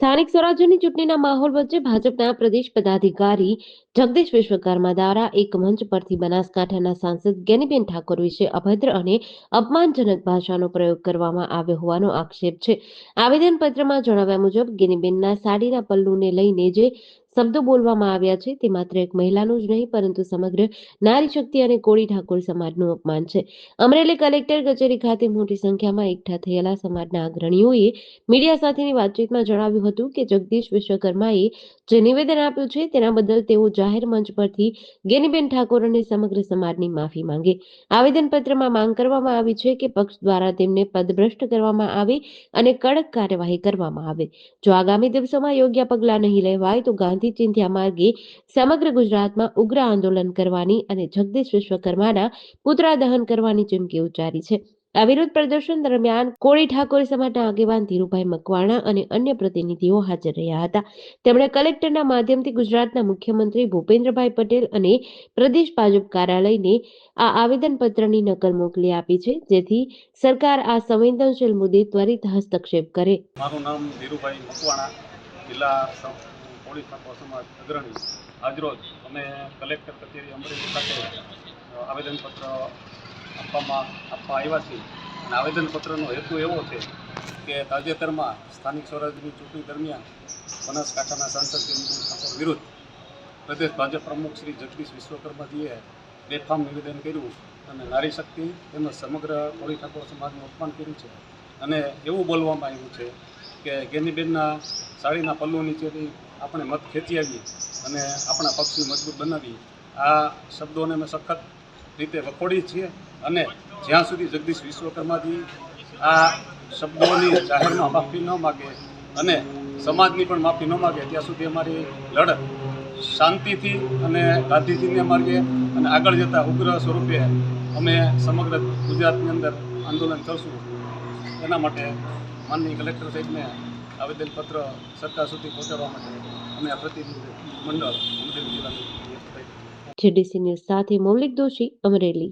સ્થાનિક સ્વરાજ્યની ચૂંટણીના માહોલ વચ્ચે ભાજપના પ્રદેશ પદાધિકારી જગદીશ વિશ્વકર્મા દ્વારા એક મંચ પરથી બનાસકાંઠાના સાંસદ ગેનીબેન ઠાકોર વિશે અભદ્ર અને અપમાનજનક ભાષાનો પ્રયોગ કરવામાં આવ્યો હોવાનો આક્ષેપ છે. આવેદનપત્રમાં જણાવ્યા મુજબ ગેનીબેનના સાડીના પલ્લુને લઈને જે શબ્દો બોલવામાં આવ્યા છે તે માત્ર એક મહિલાનું જ નહીં પરંતુ સમગ્ર નારી શક્તિ અને કોળી ઠાકોર સમાજનું અપમાન છે. અમરેલી કલેક્ટર કચેરી ખાતે મોટી સંખ્યામાં એકઠા થયેલા સમાજના અગ્રણીઓએ મીડિયા સાથેની વાતચીતમાં જણાવ્યું હતું કે જગદીશ વિશ્વકર્માએ જે નિવેદન આપ્યું છે તેના બદલ તેઓ જાહેર મંચ પરથી ગેનીબેન ઠાકોર અને સમગ્ર સમાજની માફી માંગે. આવેદનપત્રમાં માંગ કરવામાં આવી છે કે પક્ષ દ્વારા તેમને પદભ્રષ્ટ કરવામાં આવે અને કડક કાર્યવાહી કરવામાં આવે. જો આગામી દિવસોમાં યોગ્ય પગલાં નહીં લેવાય તો ગાંધી ચિંધ્યા માર્ગે સમગ્ર ગુજરાતમાં ઉગ્ર આંદોલન કરવાની અને જગદીશ વિશ્વકર્માના પુતળા દહન કરવાની ચીમકી ઉચ્ચારી છે. આ વિરોધ પ્રદર્શન દરમિયાન કોળી ઠાકોર સમાજના આગેવાન ધીરુભાઈ મકવાણા અને અન્ય પ્રતિનિધિઓ હાજર રહ્યા હતા. તેમણે કલેક્ટરના માધ્યમથી ગુજરાતના મુખ્યમંત્રી ભૂપેન્દ્રભાઈ પટેલ અને પ્રદેશ ભાજપ કાર્યાલયને આ આવેદનપત્રની નકલ મોકલી આપી છે, જેથી સરકાર આ સંવેદનશીલ મુદ્દે ત્વરિત હસ્તક્ષેપ કરે. મારું નામ ધીરુભાઈ મકવાણા, જિલ્લા કોળી ઠાકોર સમાજ અગ્રણી. આજરોજ અમે કલેક્ટર કચેરી અમરેલી ખાતે આવેદનપત્ર આપવા આવ્યા છીએ. અને આવેદનપત્રનો હેતુ એવો છે કે તાજેતરમાં સ્થાનિક સ્વરાજ્યની ચૂંટણી દરમિયાન બનાસકાંઠાના સાંસદ ગેનીબેન ઠાકોર વિરુદ્ધ પ્રદેશ ભાજપ પ્રમુખ શ્રી જગદીશ વિશ્વકર્માજીએ બેફામ નિવેદન કર્યું અને નારી શક્તિ તેમજ સમગ્ર કોળી ઠાકોર સમાજનું અપમાન કર્યું છે. અને એવું બોલવામાં આવ્યું છે કે ગેનીબેનના સાડીના પલ્લુ નીચેથી આપણે મત ખેંચી આવીએ અને આપણા પક્ષને મજબૂત બનાવી. આ શબ્દોને અમે સખત રીતે વખોડી છીએ અને જ્યાં સુધી જગદીશ વિશ્વકર્માજી આ શબ્દોની જાહેરમાં માફી ન માગે અને સમાજની પણ માફી ન માગે ત્યાં સુધી અમારી લડત શાંતિથી અને ગાંધીજીના માર્ગે અને આગળ જતા ઉગ્ર સ્વરૂપે અમે સમગ્ર ગુજરાતની અંદર આંદોલન કરશું. એના માટે માનનીય કલેક્ટર સાહેબને આવેદનપત્ર સરકાર સુધી પહોંચાડવા માટે અમે આ પ્રતિનિધિ મંડળ અમરેલી જિલ્લાનું જેડીસી ન્યૂઝ સાથે મૌલિક દોશી, અમરેલી.